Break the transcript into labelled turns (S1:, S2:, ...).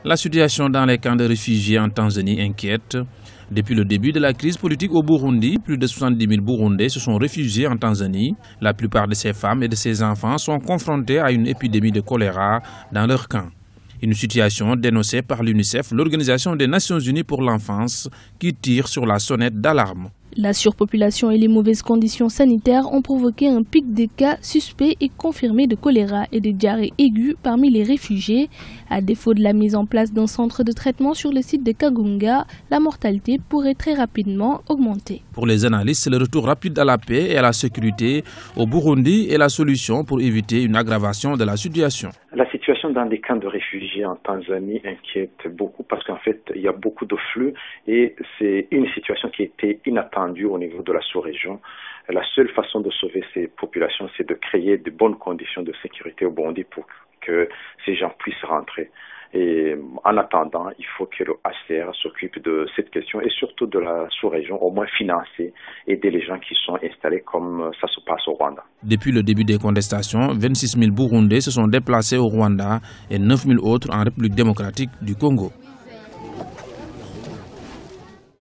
S1: La situation dans les camps de réfugiés en Tanzanie inquiète. Depuis le début de la crise politique au Burundi, plus de 70 000 Burundais se sont réfugiés en Tanzanie. La plupart de ces femmes et de ces enfants sont confrontés à une épidémie de choléra dans leur camp. Une situation dénoncée par l'UNICEF, l'Organisation des Nations Unies pour l'enfance, qui tire sur la sonnette d'alarme.
S2: La surpopulation et les mauvaises conditions sanitaires ont provoqué un pic de cas suspects et confirmés de choléra et de diarrhée aiguë parmi les réfugiés. À défaut de la mise en place d'un centre de traitement sur le site de Kagunga, la mortalité pourrait très rapidement augmenter.
S1: Pour les analystes, le retour rapide à la paix et à la sécurité au Burundi est la solution pour éviter une aggravation de la situation.
S3: La situation dans les camps de réfugiés en Tanzanie inquiète beaucoup parce qu'en fait, il y a beaucoup de flux et c'est une situation qui était inattendue au niveau de la sous-région. La seule façon de sauver ces populations, c'est de créer de bonnes conditions de sécurité au Burundi pour que ces gens puissent rentrer. Et en attendant, il faut que le HCR s'occupe de cette question et surtout de la sous-région, au moins financer, aider les gens qui sont installés comme ça se passe au Rwanda.
S1: Depuis le début des contestations, 26 000 Burundais se sont déplacés au Rwanda et 9 000 autres en République démocratique du Congo.